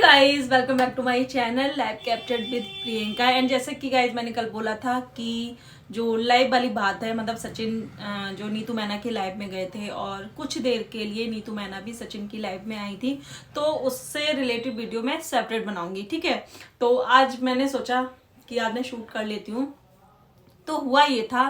Guys, welcome back to my channel live captured with Priyanka. And जैसे कि guys मैंने कल बोला था कि जो लाइव वाली बात है, मतलब सचिन जो नीतू मैना की लाइव में गए थे और कुछ देर के लिए नीतू मैना भी सचिन की लाइव में आई थी, तो उससे रिलेटेड वीडियो मैं सेपरेट बनाऊंगी। ठीक है, तो आज मैंने सोचा कि आज मैं शूट कर लेती हूँ। तो हुआ ये था,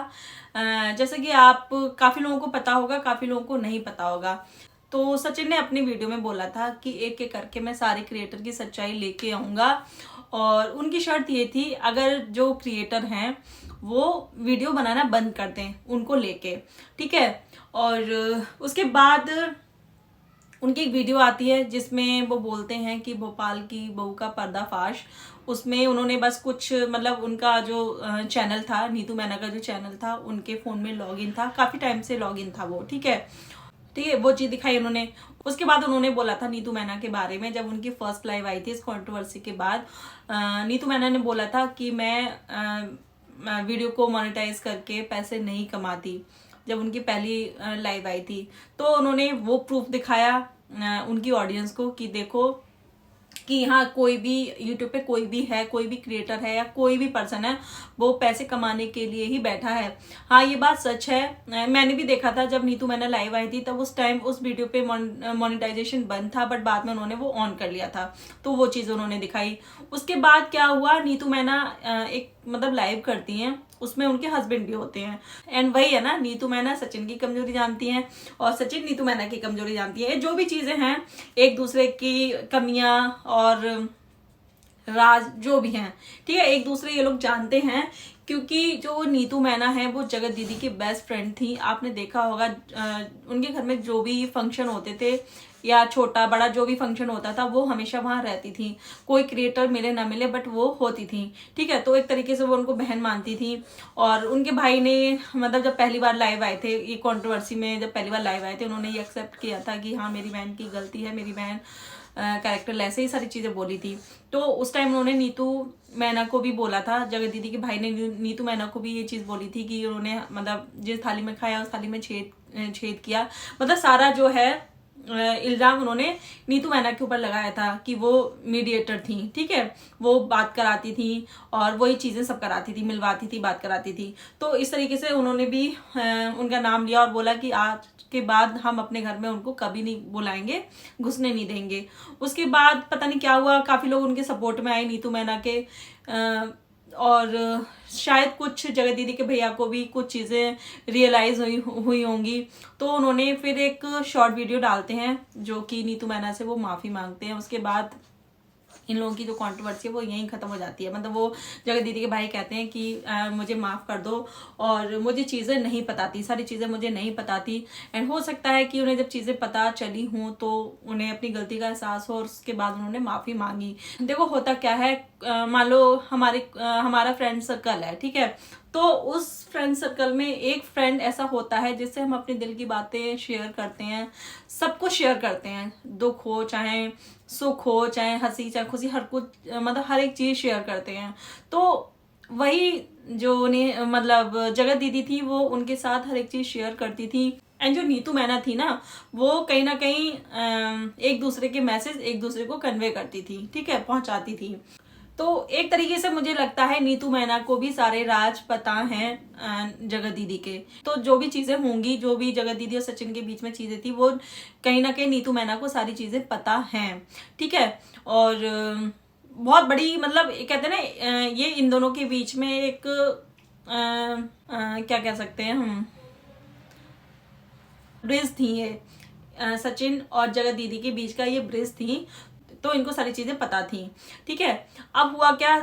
जैसे कि आप काफी लोगों को पता होगा, काफी लोगों को नहीं पता होगा। तो सचिन ने अपनी वीडियो में बोला था कि एक एक करके मैं सारे क्रिएटर की सच्चाई लेके आऊंगा, और उनकी शर्त ये थी अगर जो क्रिएटर हैं वो वीडियो बनाना बंद कर दें उनको लेके। ठीक है, और उसके बाद उनकी एक वीडियो आती है जिसमें वो बोलते हैं कि भोपाल की बहू का पर्दाफाश। उसमें उन्होंने बस कुछ, मतलब उनका जो चैनल था, नीतू मैना का जो चैनल था, उनके फोन में लॉगिन था, काफी टाइम से लॉगिन था वो। ठीक है, वो चीज दिखाई उन्होंने। उसके बाद उन्होंने बोला था नीतू मैना के बारे में, जब उनकी फर्स्ट लाइव आई थी इस कंट्रोवर्सी के बाद, नीतू मैना ने बोला था कि मैं वीडियो को मोनेटाइज करके पैसे नहीं कमाती। जब उनकी पहली लाइव आई थी तो उन्होंने वो प्रूफ दिखाया उनकी ऑडियंस को कि देखो कि हाँ, कोई भी यूट्यूब पे कोई भी है, कोई भी क्रिएटर है या कोई भी पर्सन है, वो पैसे कमाने के लिए ही बैठा है। हाँ, ये बात सच है। मैंने भी देखा था जब नीतू मैना लाइव आई थी, तब उस टाइम उस वीडियो पे मोनेटाइजेशन बंद था, बट बाद में उन्होंने वो ऑन कर लिया था, तो वो चीज उन्होंने दिखाई। उसके बाद क्या हुआ, नीतू मैना एक मतलब लाइव करती हैं, उसमें उनके हस्बैंड भी होते हैं। एंड वही है ना, नीतू मैना सचिन की कमजोरी जानती हैं और सचिन नीतू मैना की कमजोरी जानती है। जो भी चीजें हैं, एक दूसरे की कमियां और राज जो भी हैं, ठीक है, एक दूसरे ये लोग जानते हैं। क्योंकि जो नीतू मैना है वो जगत दीदी की बेस्ट फ्रेंड थी। आपने देखा होगा उनके घर में जो भी फंक्शन होते थे या छोटा बड़ा जो भी फंक्शन होता था, वो हमेशा वहां रहती थी। कोई क्रिएटर मिले ना मिले, बट वो होती थी। ठीक है, तो एक तरीके से वो उनको बहन मानती थी। और उनके भाई ने, मतलब जब पहली बार लाइव आए थे, ये कंट्रोवर्सी में जब पहली बार लाइव आए थे, उन्होंने ये एक्सेप्ट किया था कि हाँ, मेरी बहन की गलती है, मेरी बहन कैरेक्टर ऐसे ही सारी चीजें बोली थी। तो उस टाइम उन्होंने नीतू मैना को भी बोला था, जगत दीदी के भाई ने नीतू मैना को भी ये चीज बोली थी कि उन्होंने, मतलब जिस थाली में खाया उस थाली में छेद किया। मतलब सारा जो है इल्जाम उन्होंने नीतू मैना के ऊपर लगाया था कि वो मीडिएटर थी। ठीक है, वो बात कराती थी और वही चीजें सब कराती थी, मिलवाती थी, बात कराती थी। तो इस तरीके से उन्होंने भी उनका नाम लिया और बोला कि आज के बाद हम अपने घर में उनको कभी नहीं बुलाएंगे, घुसने नहीं देंगे। उसके बाद पता नहीं क्या हुआ, काफी लोग उनके सपोर्ट में आए नीतू मैना के, और शायद कुछ जगत दीदी के भैया को भी कुछ चीजें रियलाइज हुई होंगी। तो उन्होंने फिर एक शॉर्ट वीडियो डालते हैं जो कि नीतू मैना से वो माफी मांगते हैं। उसके बाद इन लोगों की जो कंट्रोवर्सी है वो यहीं खत्म हो जाती है। मतलब वो जगत दीदी के भाई कहते हैं कि मुझे माफ कर दो और मुझे चीजें नहीं पता थी, सारी चीजें मुझे नहीं पता थी। एंड हो सकता है कि उन्हें जब चीजें पता चली हों तो उन्हें अपनी गलती का एहसास हो और उसके बाद उन्होंने माफी मांगी। देखो होता क्या है, मान लो हमारा फ्रेंड सर्कल है, ठीक है, तो उस फ्रेंड सर्कल में एक फ्रेंड ऐसा होता है जिससे हम अपनी दिल की बातें शेयर करते हैं, सब कुछ शेयर करते हैं, दुख हो चाहे सुख हो, चाहे हंसी चाहे खुशी, हर कुछ, मतलब हर एक चीज शेयर करते हैं। तो वही जो ने मतलब जगत दीदी थी, वो उनके साथ हर एक चीज शेयर करती थी। एंड जो नीतू मैना थी ना, वो कहीं ना कहीं एक दूसरे के मैसेज एक दूसरे को कन्वे करती थी, ठीक है, पहुंचाती थी। तो एक तरीके से मुझे लगता है नीतू मैना को भी सारे राज पता हैं जगत दीदी के। तो जो भी चीजें होंगी, जो भी जगत दीदी और सचिन के बीच में चीजें थी, वो कहीं ना कहीं नीतू मैना को सारी चीजें पता हैं। ठीक है, और बहुत बड़ी, मतलब कहते हैं ना, ये इन दोनों के बीच में एक क्या कह सकते हैं हम, ब्रिज थी ये, सचिन और जगत दीदी के बीच का ये ब्रिज थी। तो इनको सारी चीजें पता थी। ठीक है, अब हुआ क्या,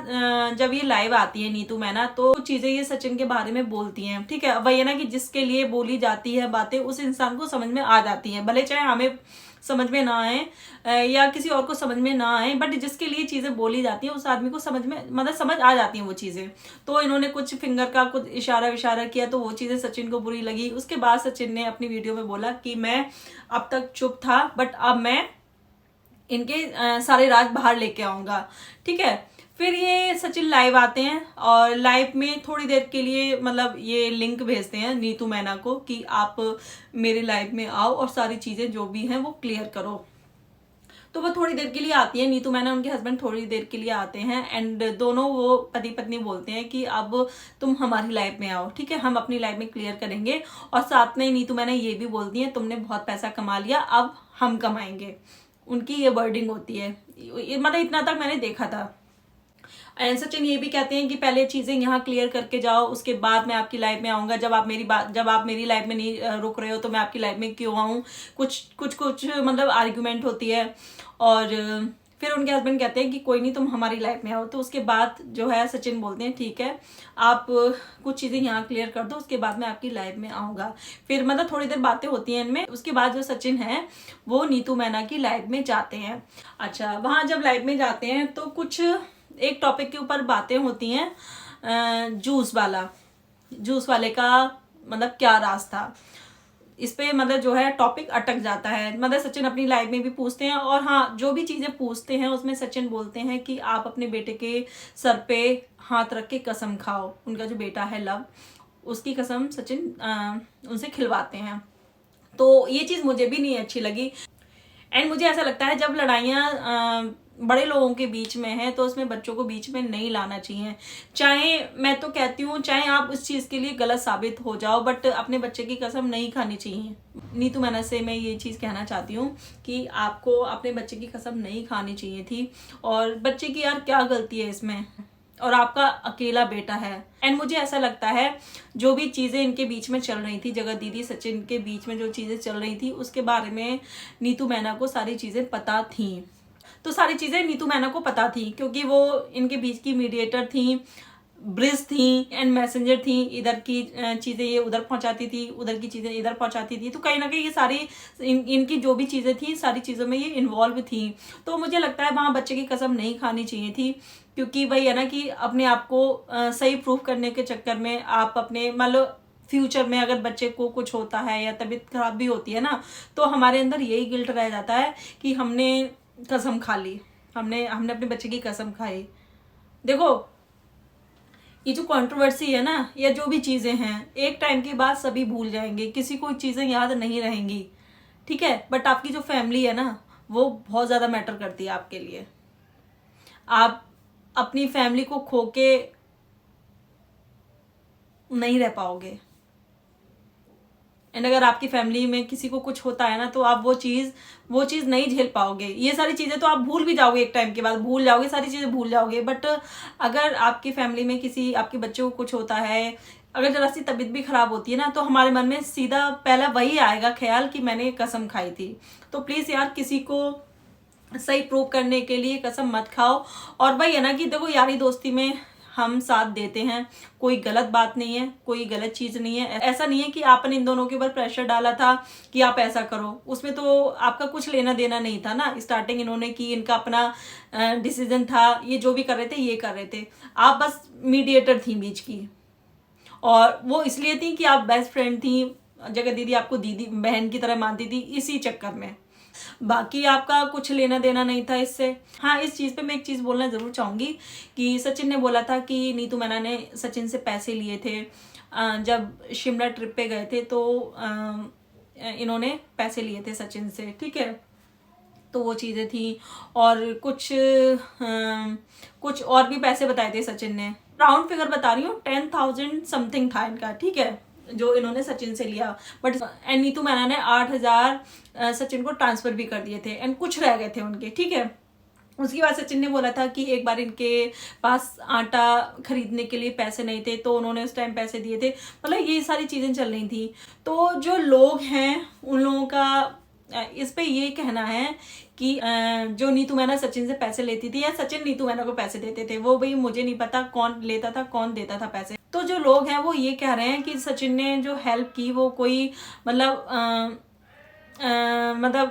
जब ये लाइव आती है नीतू मैना, तो चीजें ये सचिन के बारे में बोलती हैं। ठीक है, वही है ना कि जिसके लिए बोली जाती है बातें, उस इंसान को समझ में आ जाती हैं, भले चाहे हमें समझ में ना आए या किसी और को समझ में ना आए, बट जिसके लिए चीजें बोली जाती हैं उस आदमी को समझ में, मतलब समझ आ जाती हैं वो चीजें। तो इन्होंने कुछ फिंगर का कुछ इशारा विशारा किया, तो वो चीजें सचिन को बुरी लगी। उसके बाद सचिन ने अपनी वीडियो में बोला कि मैं अब तक चुप था, बट अब मैं इनके सारे राज बाहर लेके आऊंगा। ठीक है, फिर ये सचिन लाइव आते हैं और लाइव में थोड़ी देर के लिए, मतलब ये लिंक भेजते हैं नीतू मैना को कि आप मेरे लाइव में आओ और सारी चीजें जो भी हैं वो क्लियर करो। तो तो वो थोड़ी देर के लिए आती है, नीतू मैना उनके हस्बैंड थोड़ी देर के लिए आते हैं एंड दोनों वो पति पत्नी बोलते हैं कि अब तुम हमारी लाइफ में आओ, ठीक है, हम अपनी लाइफ में क्लियर करेंगे। और साथ में नीतू मैना ये भी बोलती है तुमने बहुत पैसा कमा लिया, अब हम कमाएंगे, उनकी ये वर्डिंग होती है। मतलब इतना तक मैंने देखा था। एंड सचिन ये भी कहते हैं कि पहले चीजें यहाँ क्लियर करके जाओ, उसके बाद मैं आपकी लाइफ में आऊंगा। जब आप मेरी लाइफ में नहीं रुक रहे हो तो मैं आपकी लाइफ में क्यों आऊं। कुछ मतलब आर्ग्यूमेंट होती है और फिर उनके हस्बैंड कहते हैं कि कोई नहीं, तुम हमारी लाइफ में आओ। तो उसके बाद जो है सचिन बोलते हैं ठीक है, आप कुछ चीजें यहाँ क्लियर कर दो, उसके बाद मैं आपकी लाइफ में आऊंगा। फिर मतलब थोड़ी देर बातें होती हैं इनमें। उसके बाद जो सचिन है वो नीतू मैना की लाइफ में जाते हैं। अच्छा, वहां जब लाइफ में जाते हैं तो कुछ एक टॉपिक के ऊपर बातें होती हैं, जूस वाले का मतलब क्या राज था, इस पे मतलब जो है टॉपिक अटक जाता है। मतलब सचिन अपनी लाइफ में भी पूछते हैं और हाँ, जो भी चीजें पूछते हैं उसमें सचिन बोलते हैं कि आप अपने बेटे के सर पे हाथ रख के कसम खाओ। उनका जो बेटा है लव, उसकी कसम सचिन उनसे खिलवाते हैं। तो ये चीज मुझे भी नहीं अच्छी लगी। एंड मुझे ऐसा लगता है जब लड़ाइयाँ बड़े लोगों के बीच में है तो उसमें बच्चों को बीच में नहीं लाना चाहिए। चाहे मैं तो कहती हूँ चाहे आप उस चीज के लिए गलत साबित हो जाओ, बट अपने बच्चे की कसम नहीं खानी चाहिए। नीतू मैना से मैं ये चीज कहना चाहती हूँ कि आपको अपने बच्चे की कसम नहीं खानी चाहिए थी। और बच्चे की यार क्या गलती है इसमें, और आपका अकेला बेटा है। एंड मुझे ऐसा लगता है जो भी चीजें इनके बीच में चल रही थी, जगत दीदी सचिन के बीच में जो चीजें चल रही थी उसके बारे में नीतू मैना को सारी चीजें पता थी। तो सारी चीजें नीतू मैना को पता थी क्योंकि वो इनके बीच की मीडिएटर थी, ब्रिज थी एंड मैसेंजर थी। इधर की चीजें ये उधर पहुंचाती थी, उधर की चीजें इधर पहुंचाती थी। तो कहीं ना कहीं ये सारी इनकी जो भी चीजें थी सारी चीजों में ये इन्वॉल्व थी। तो मुझे लगता है वहां बच्चे की कसम नहीं खानी चाहिए थी, क्योंकि वही है ना कि अपने आप को सही प्रूफ करने के चक्कर में आप अपने मान लो फ्यूचर में अगर बच्चे को कुछ होता है या तबीयत खराब भी होती है ना, तो हमारे अंदर यही गिल्ट रह जाता है कि हमने कसम खा ली, हमने अपने बच्चे की कसम खाई। देखो ये जो कंट्रोवर्सी है ना, या जो भी चीजें हैं, एक टाइम के बाद सभी भूल जाएंगे, किसी को चीजें याद नहीं रहेंगी, ठीक है। बट आपकी जो फैमिली है ना वो बहुत ज्यादा मैटर करती है आपके लिए। आप अपनी फैमिली को खो के नहीं रह पाओगे। एंड अगर आपकी फैमिली में किसी को कुछ होता है ना तो आप वो चीज नहीं झेल पाओगे। ये सारी चीजें तो आप भूल भी जाओगे, एक टाइम के बाद भूल जाओगे, सारी चीजें भूल जाओगे। बट अगर आपकी फैमिली में किसी आपके बच्चे को कुछ होता है, अगर जरा सी तबीयत भी खराब होती है ना, तो हमारे मन में सीधा पहला वही आएगा ख्याल कि मैंने कसम खाई थी। तो प्लीज यार किसी को सही प्रूव करने के लिए कसम मत खाओ। और वही है ना कि देखो यारी दोस्ती में हम साथ देते हैं, कोई गलत बात नहीं है, कोई गलत चीज नहीं है। ऐसा नहीं है कि आपने इन दोनों के ऊपर प्रेशर डाला था कि आप ऐसा करो, उसमें तो आपका कुछ लेना देना नहीं था ना। स्टार्टिंग इन्होंने की, इनका अपना डिसीजन था, ये जो भी कर रहे थे ये कर रहे थे, आप बस मीडिएटर थी बीच की। और वो इसलिए थी कि आप बेस्ट फ्रेंड थी, जगत दीदी आपको दीदी बहन की तरह मानती थी, इसी चक्कर में। बाकी आपका कुछ लेना देना नहीं था इससे। हाँ, इस चीज पे मैं एक चीज बोलना जरूर चाहूंगी कि सचिन ने बोला था कि नीतू मैना ने सचिन से पैसे लिए थे। जब शिमला ट्रिप पे गए थे तो इन्होंने पैसे लिए थे सचिन से, ठीक है। तो वो चीजें थी और कुछ और भी पैसे बताए थे सचिन ने। राउंड फिगर बता रही हूँ, 10,000 समथिंग था इनका, ठीक है, जो इन्होंने सचिन से लिया। बट एंड नीतू मैना ने 8,000 सचिन को ट्रांसफर भी कर दिए थे एंड कुछ रह गए थे उनके, ठीक है। उसके बाद सचिन ने बोला था कि एक बार इनके पास आटा खरीदने के लिए पैसे नहीं थे तो उन्होंने उस टाइम पैसे दिए थे। मतलब ये सारी चीजें चल रही थी। तो जो लोग हैं उन लोगों का इस पे ये कहना है कि जो नीतू मैना सचिन से पैसे लेती थी या सचिन नीतू मैना को पैसे देते थे, वो भाई मुझे नहीं पता कौन लेता था कौन देता था पैसे। तो जो लोग हैं वो ये कह रहे हैं कि सचिन ने जो हेल्प की वो कोई मतलब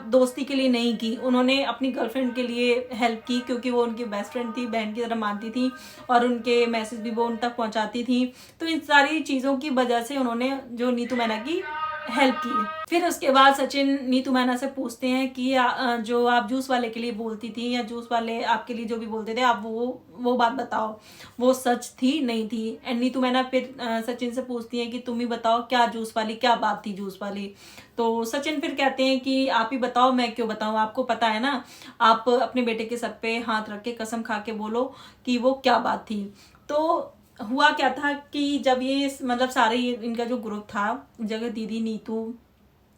दोस्ती के लिए नहीं की, उन्होंने अपनी गर्लफ्रेंड के लिए हेल्प की क्योंकि वो उनकी बेस्ट फ्रेंड थी, बहन की तरह मानती थी और उनके मैसेज भी वो उन तक पहुंचाती थी। तो इन सारी चीज़ों की वजह से उन्होंने जो नीतू मैना की हेल्प की है। फिर उसके बाद सचिन नीतू मैना से पूछते हैं कि जो आप जूस वाले के लिए बोलती थी या जूस वाले आपके लिए जो भी बोलते थे, आप वो बात बताओ, वो सच थी नहीं थी। एंड नीतू मैना फिर सचिन से पूछती है कि तुम ही बताओ क्या जूस वाली क्या बात थी जूस वाली। तो सचिन फिर कहते हैं कि आप ही बताओ, मैं क्यों बताऊं, आपको पता है ना, आप अपने बेटे के सर पे हाथ रख के कसम खा के बोलो कि वो क्या बात थी। तो हुआ क्या था कि जब ये मतलब सारे इनका जो ग्रुप था, जगह दीदी,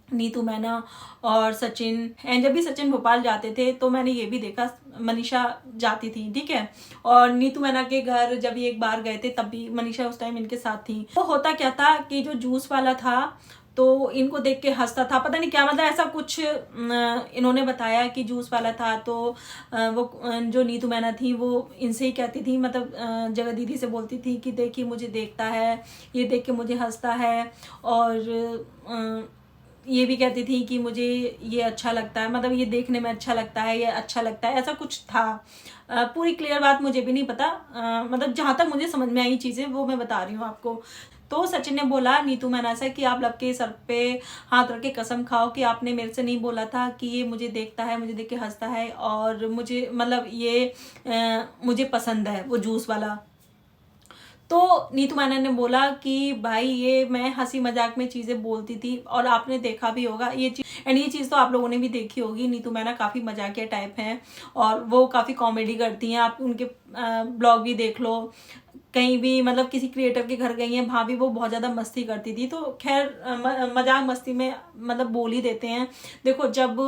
नीतू मैना और सचिन, एंड जब भी सचिन भोपाल जाते थे तो मैंने ये भी देखा मनीषा जाती थी, ठीक है। और नीतू मैना के घर जब ये एक बार गए थे तब भी मनीषा उस टाइम इनके साथ थी। तो होता क्या था कि जो जूस वाला था तो इनको देख के हंसता था, पता नहीं क्या, मतलब ऐसा कुछ इन्होंने बताया कि जूस वाला था। तो वो जो नीतू मैना थी वो इनसे ही कहती थी, मतलब जगह दीदी से बोलती थी कि देखिए मुझे देखता है, ये देख के मुझे हंसता है, और ये भी कहती थी कि मुझे ये अच्छा लगता है, मतलब ये देखने में अच्छा लगता है, ये अच्छा लगता है, ऐसा कुछ था। पूरी क्लियर बात मुझे भी नहीं पता, मतलब जहाँ तक मुझे समझ में आई चीज़ें वो मैं बता रही हूँ आपको। तो सचिन ने बोला नीतू मैना से कि आप लब के सर पे हाथ रख के कसम खाओ कि आपने मेरे से नहीं बोला था कि ये मुझे देखता है, मुझे देख के हंसता है, और मुझे मतलब ये मुझे पसंद है वो जूस वाला। तो नीतू मैना ने बोला कि भाई ये मैं हंसी मजाक में चीजें बोलती थी, और आपने देखा भी होगा ये चीज, एंड ये चीज तो आप लोगों ने भी देखी होगी, नीतू मैना काफी मजाकिया टाइप हैं और वो काफी कॉमेडी करती हैं। आप उनके ब्लॉग भी देख लो, कहीं भी मतलब किसी क्रिएटर के घर गई हैं वहां भी वो बहुत ज्यादा मस्ती करती थी। तो खैर मजाक मस्ती में मतलब बोल ही देते हैं। देखो जब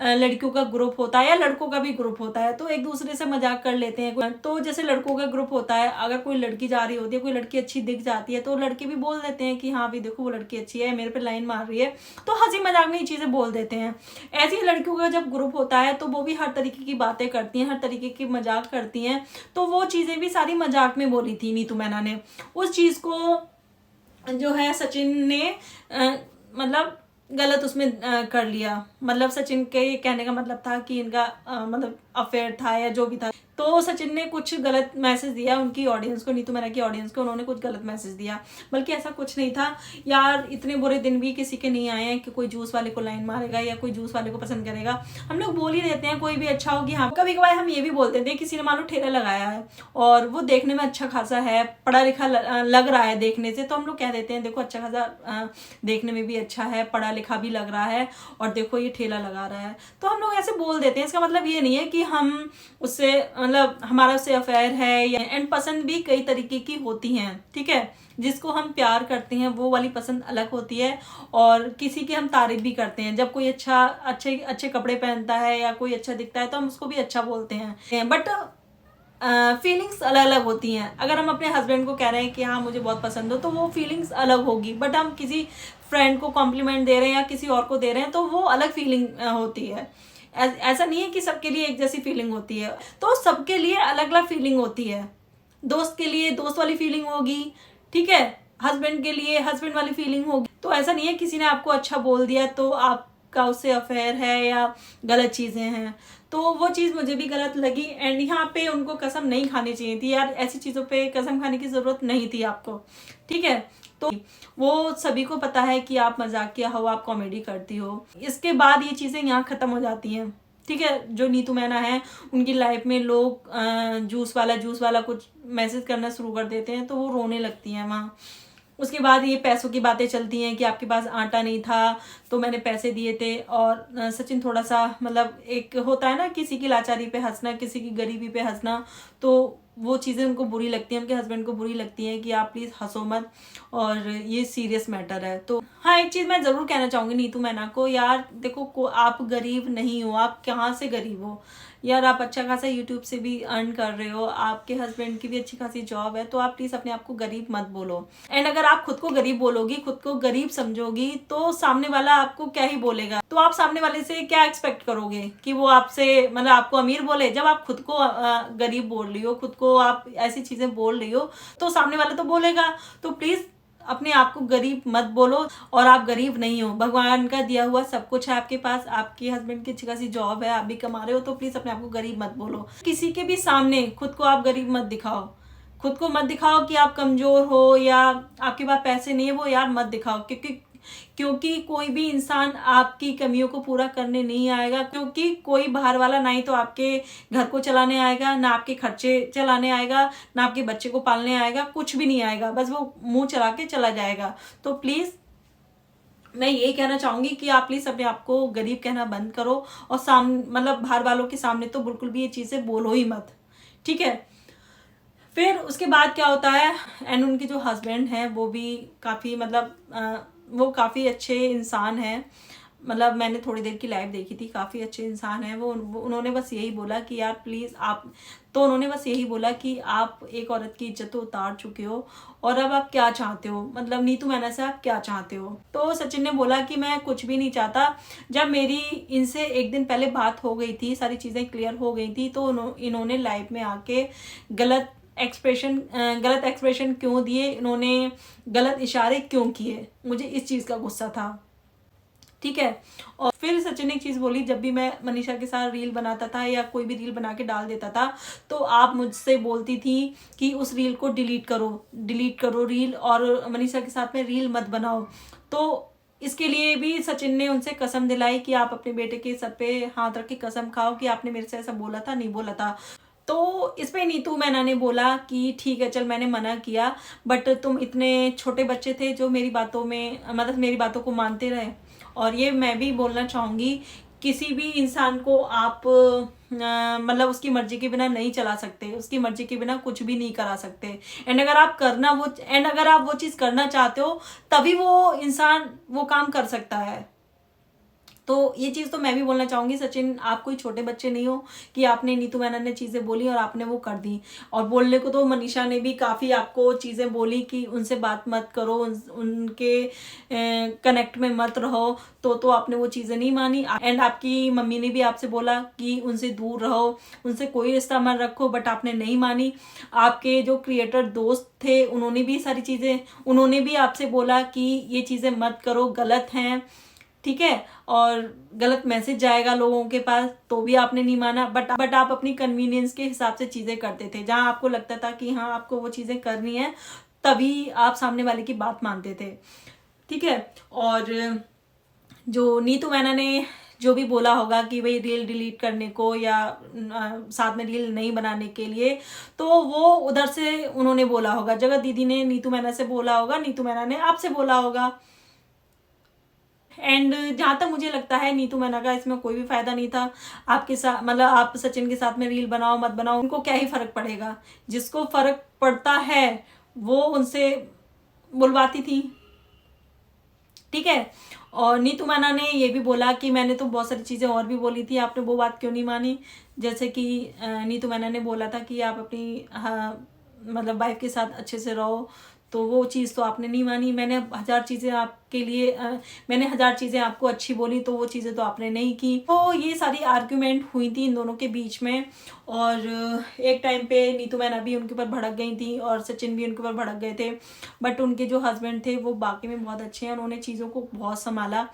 लड़कियों का ग्रुप होता है या लड़कों का भी ग्रुप होता है तो एक दूसरे से मजाक कर लेते हैं। तो जैसे लड़कों का ग्रुप होता है, अगर कोई लड़की जा रही होती है, कोई लड़की अच्छी दिख जाती है तो लड़के भी बोल देते हैं कि हाँ भी देखो वो लड़की अच्छी है, मेरे पे लाइन मार रही है, तो हंसी मजाक में ये चीजें बोल देते हैं। ऐसी लड़कियों का जब ग्रुप होता है तो वो भी हर तरीके की बातें करती हैं, हर तरीके की मजाक करती हैं। तो वो चीजें भी सारी मजाक में बोली थी नीतू मैना ने। उस चीज को जो है सचिन ने मतलब गलत उसमें कर लिया। मतलब सचिन के कहने का मतलब था कि इनका मतलब अफेयर था या जो भी था। तो सचिन ने कुछ गलत मैसेज दिया उनकी ऑडियंस को, नीतू मैना की ऑडियंस को उन्होंने कुछ गलत मैसेज दिया, बल्कि ऐसा कुछ नहीं था यार। इतने बुरे दिन भी किसी के नहीं आए हैं कि कोई जूस वाले को लाइन मारेगा या कोई जूस वाले को पसंद करेगा। हम लोग बोल ही देते हैं कोई भी अच्छा हो कि हाँ, कभी कभार हम ये भी बोल देते हैं किसी ने मान लो ठेला लगाया है और वो देखने में अच्छा खासा है, पढ़ा लिखा लग रहा है देखने से, तो हम लोग कह देते हैं देखो अच्छा खासा देखने में भी अच्छा है, पढ़ा लिखा भी लग रहा है, और देखो ये ठेला लगा रहा है। तो हम लोग ऐसे बोल देते हैं। इसका मतलब ये नहीं है कि हम उससे मतलब हमारा उससे अफेयर है या, एंड पसंद भी कई तरीके की होती हैं, ठीक है। जिसको हम प्यार करते हैं वो वाली पसंद अलग होती है, और किसी की हम तारीफ भी करते हैं। जब कोई अच्छे अच्छे कपड़े पहनता है या कोई अच्छा दिखता है तो हम उसको भी अच्छा बोलते हैं, बट फीलिंग्स अलग अलग होती हैं। अगर हम अपने हस्बैंड को कह रहे हैं कि हाँ मुझे बहुत पसंद हो, तो वो फीलिंग्स अलग होगी, बट हम किसी फ्रेंड को कॉम्प्लीमेंट दे रहे हैं या किसी और को दे रहे हैं तो वो अलग फीलिंग होती है। ऐसा नहीं है कि सबके लिए एक जैसी फीलिंग होती है, तो सबके लिए अलग अलग फीलिंग होती है। दोस्त के लिए दोस्त वाली फीलिंग होगी, ठीक है, हस्बैंड के लिए हस्बैंड वाली फीलिंग होगी। तो ऐसा नहीं है किसी ने आपको अच्छा बोल दिया तो आपका उससे अफेयर है या गलत चीजें हैं। तो वो चीज मुझे भी गलत लगी, एंड यहाँ पे उनको कसम नहीं खानी चाहिए थी यार, ऐसी चीजों पे कसम खाने की जरूरत नहीं थी आपको, ठीक है। तो वो सभी को पता है कि आप मजाकिया हो, आप कॉमेडी करती हो। इसके बाद ये चीजें यहाँ खत्म हो जाती हैं, ठीक है। जो नीतू मैना है उनकी लाइफ में लोग जूस वाला कुछ मैसेज करना शुरू कर देते हैं तो वो रोने लगती हैं वहाँ। उसके बाद ये पैसों की बातें चलती हैं कि आपके पास आटा नहीं था तो मैंने पैसे दिए थे। और सचिन थोड़ा सा मतलब एक होता है ना किसी की लाचारी पे हंसना, किसी की गरीबी पे हंसना, तो वो चीज़ें उनको बुरी लगती हैं, उनके हस्बैंड को बुरी लगती हैं कि आप प्लीज़ हंसो मत और ये सीरियस मैटर है। तो हाँ, एक चीज़ मैं ज़रूर कहना चाहूँगी नीतू मैना को, यार देखो आप गरीब नहीं हो, आप कहाँ से गरीब हो यार, आप अच्छा खासा यूट्यूब से भी अर्न कर रहे हो, आपके हस्बैंड की भी अच्छी खासी जॉब है, तो आप प्लीज अपने आप को गरीब मत बोलो। एंड अगर आप खुद को गरीब बोलोगी, खुद को गरीब समझोगी, तो सामने वाला आपको क्या ही बोलेगा। तो आप सामने वाले से क्या एक्सपेक्ट करोगे कि वो आपसे मतलब आपको अमीर बोले। जब आप खुद को गरीब बोल रही हो, खुद को आप ऐसी चीजें बोल रही हो, तो सामने वाला तो बोलेगा। तो प्लीज अपने आप को गरीब मत बोलो, और आप गरीब नहीं हो, भगवान का दिया हुआ सब कुछ है आपके पास, आपके हस्बैंड की अच्छी खासी जॉब है, आप भी कमा रहे हो, तो प्लीज अपने आप को गरीब मत बोलो। किसी के भी सामने खुद को आप गरीब मत दिखाओ, खुद को मत दिखाओ कि आप कमजोर हो या आपके पास पैसे नहीं है, वो यार मत दिखाओ, क्योंकि क्योंकि कोई भी इंसान आपकी कमियों को पूरा करने नहीं आएगा, क्योंकि कोई बाहर वाला ना ही तो आपके घर को चलाने आएगा, ना आपके खर्चे चलाने आएगा, ना आपके बच्चे को पालने आएगा, कुछ भी नहीं आएगा, बस वो मुंह चला के चला जाएगा। तो प्लीज मैं यही कहना चाहूंगी कि आप प्लीज अपने आप को गरीब कहना बंद करो, और मतलब बाहर वालों के सामने तो बिल्कुल भी ये चीजें बोलो ही मत, ठीक है। फिर उसके बाद क्या होता है, एंड उनके जो हस्बैंड हैं वो भी काफ़ी मतलब वो काफ़ी अच्छे इंसान हैं। मतलब मैंने थोड़ी देर की लाइव देखी थी, काफ़ी अच्छे इंसान हैं वो उन्होंने बस यही बोला कि यार प्लीज़ आप, तो उन्होंने बस यही बोला कि आप एक औरत की इज्जत तो उतार चुके हो, और अब आप क्या चाहते हो, मतलब नीतू मैना से आप क्या चाहते हो। तो सचिन ने बोला कि मैं कुछ भी नहीं चाहता। जब मेरी इनसे एक दिन पहले बात हो गई थी, सारी चीज़ें क्लियर हो गई थी, तो इन्होंने लाइव में आके गलत एक्सप्रेशन क्यों दिए, इन्होंने गलत इशारे क्यों किए, मुझे इस चीज़ का गुस्सा था, ठीक है। और फिर सचिन ने एक चीज़ बोली, जब भी मैं मनीषा के साथ रील बनाता था या कोई भी रील बना के डाल देता था, तो आप मुझसे बोलती थी कि उस रील को डिलीट करो रील, और मनीषा के साथ में रील मत बनाओ। तो इसके लिए भी सचिन ने उनसे कसम दिलाई कि आप अपने बेटे के सर पे हाथ रख के कसम खाओ कि आपने मेरे से ऐसा बोला था, नहीं बोला था। तो इस पे नीतू मैना ने बोला कि ठीक है चल, मैंने मना किया, बट तुम इतने छोटे बच्चे थे जो मेरी बातों में मतलब मेरी बातों को मानते रहे। और ये मैं भी बोलना चाहूँगी, किसी भी इंसान को आप मतलब उसकी मर्जी के बिना नहीं चला सकते, उसकी मर्जी के बिना कुछ भी नहीं करा सकते। एंड अगर आप वो चीज़ करना चाहते हो, तभी वो इंसान वो काम कर सकता है। तो ये चीज़ तो मैं भी बोलना चाहूँगी, सचिन आप कोई छोटे बच्चे नहीं हो कि आपने नीतू मैनन ने चीज़ें बोली और आपने वो कर दी। और बोलने को तो मनीषा ने भी काफ़ी आपको चीज़ें बोली कि उनसे बात मत करो, उनके कनेक्ट में मत रहो, तो आपने वो चीज़ें नहीं मानी। एंड आपकी मम्मी ने भी आपसे बोला कि उनसे दूर रहो, उनसे कोई रिश्ता मत रखो, बट आपने नहीं मानी। आपके जो क्रिएटर दोस्त थे उन्होंने भी आपसे बोला कि ये चीज़ें मत करो, गलत हैं, ठीक है, और गलत मैसेज जाएगा लोगों के पास, तो भी आपने नहीं माना। बट आप अपनी कन्वीनियंस के हिसाब से चीज़ें करते थे। जहां आपको लगता था कि हाँ आपको वो चीज़ें करनी है, तभी आप सामने वाले की बात मानते थे, ठीक है। और जो नीतू मैना ने जो भी बोला होगा कि भाई रील डिलीट करने को या साथ में रील नहीं बनाने के लिए, तो वो उधर से उन्होंने बोला होगा। जगत दीदी ने नीतू मैना से बोला होगा, नीतू मैना ने आपसे बोला होगा। एंड जहाँ तक मुझे लगता है नीतू मैना का इसमें कोई भी फायदा नहीं था। आपके साथ मतलब आप सचिन के साथ में रील बनाओ मत बनाओ, उनको क्या ही फर्क पड़ेगा। जिसको फर्क पड़ता है वो उनसे बुलवाती थी, ठीक है। और नीतू मैना ने ये भी बोला कि मैंने तो बहुत सारी चीज़ें और भी बोली थी, आपने वो बात क्यों नहीं मानी। जैसे कि नीतू मैना ने बोला था कि आप अपनी मतलब वाइफ के साथ अच्छे से रहो, तो वो चीज़ तो आपने नहीं मानी। मैंने हजार चीज़ें आपको अच्छी बोली, तो वो चीज़ें तो आपने नहीं की। तो ये सारी आर्ग्यूमेंट हुई थी इन दोनों के बीच में। और एक टाइम पे नीतू मैना भी उनके ऊपर भड़क गई थी और सचिन भी उनके ऊपर भड़क गए थे। बट उनके जो हस्बैंड थे वो बाकी में बहुत अच्छे हैं, उन्होंने चीज़ों को बहुत संभाला,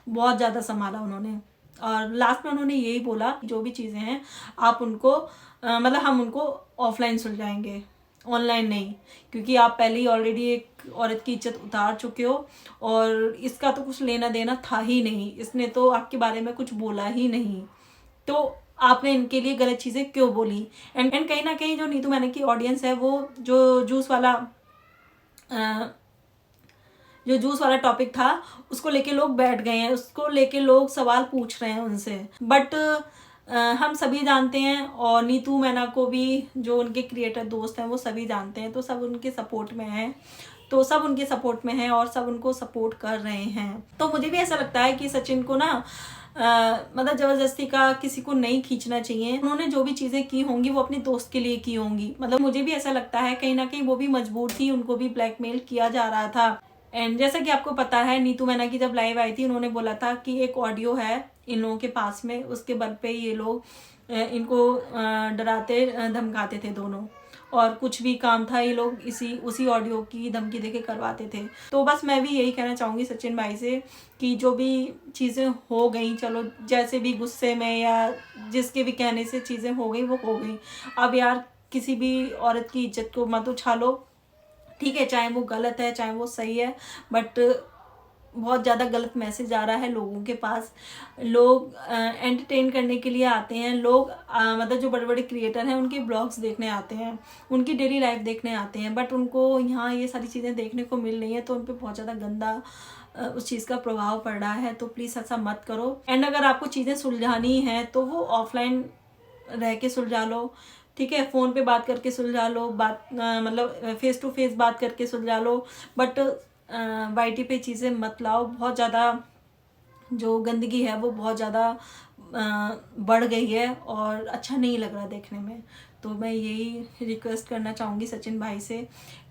बहुत ज़्यादा संभाला उन्होंने। और लास्ट में उन्होंने यही बोला जो भी चीज़ें हैं आप उनको मतलब हम उनको ऑफलाइन सुलझाएंगे, ऑनलाइन नहीं, क्योंकि आप पहले ही ऑलरेडी एक औरत की इज्जत उतार चुके हो और इसका तो कुछ लेना देना था ही नहीं। इसने तो आपके बारे में कुछ बोला ही नहीं, तो आपने इनके लिए गलत चीज़ें क्यों बोली। एंड कहीं ना कहीं जो नीतू मैना की ऑडियंस है, वो जो जूस वाला टॉपिक था उसको लेके लोग बैठ गए हैं, उसको लेके लोग सवाल पूछ रहे हैं उनसे। बट हम सभी जानते हैं, और नीतू मैना को भी जो उनके क्रिएटर दोस्त हैं वो सभी जानते हैं, तो सब उनके सपोर्ट में हैं, और सब उनको सपोर्ट कर रहे हैं। तो मुझे भी ऐसा लगता है कि सचिन को ना मतलब जबरदस्ती का किसी को नहीं खींचना चाहिए। उन्होंने जो भी चीज़ें की होंगी वो अपने दोस्त के लिए की होंगी। मतलब मुझे भी ऐसा लगता है कहीं ना कहीं वो भी मजबूर थी, उनको भी ब्लैकमेल किया जा रहा था। एंड जैसा कि आपको पता है, नीतू मैना की जब लाइव आई थी उन्होंने बोला था कि एक ऑडियो है इन लोगों के पास में, उसके बल पे ये लोग इनको डराते धमकाते थे दोनों, और कुछ भी काम था ये लोग उसी ऑडियो की धमकी देके करवाते थे। तो बस मैं भी यही कहना चाहूँगी सचिन भाई से कि जो भी चीज़ें हो गई, चलो जैसे भी गुस्से में या जिसके भी कहने से चीज़ें हो गई वो हो गई। अब यार किसी भी औरत की इज्जत को मत उछालो, ठीक है, चाहे वो गलत है चाहे वो सही है, बट बहुत ज़्यादा गलत मैसेज आ रहा है लोगों के पास। लोग एंटरटेन करने के लिए आते हैं, लोग मतलब जो बड़े बड़े क्रिएटर हैं उनके ब्लॉग्स देखने आते हैं, उनकी डेली लाइफ देखने आते हैं, बट उनको यहाँ ये सारी चीज़ें देखने को मिल रही हैं, तो उन पर बहुत ज़्यादा गंदा उस चीज़ का प्रभाव पड़ रहा है। तो प्लीज़ ऐसा मत करो। एंड अगर आपको चीज़ें सुलझानी है तो वो ऑफलाइन रह के सुलझा लो, ठीक है, फ़ोन पे बात करके सुलझा लो, बात मतलब फेस टू फेस बात करके सुलझा लो, बट वाईटी पे चीज़ें मत लाओ। बहुत ज़्यादा जो गंदगी है वो बहुत ज़्यादा बढ़ गई है और अच्छा नहीं लग रहा देखने में। तो मैं यही रिक्वेस्ट करना चाहूँगी सचिन भाई से।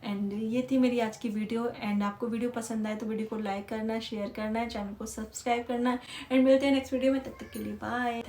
एंड ये थी मेरी आज की वीडियो। एंड आपको वीडियो पसंद आए तो वीडियो को लाइक करना, शेयर करना, चैनल को सब्सक्राइब करना। एंड मिलते हैं नेक्स्ट वीडियो में, तब तक के लिए बाय। थैंक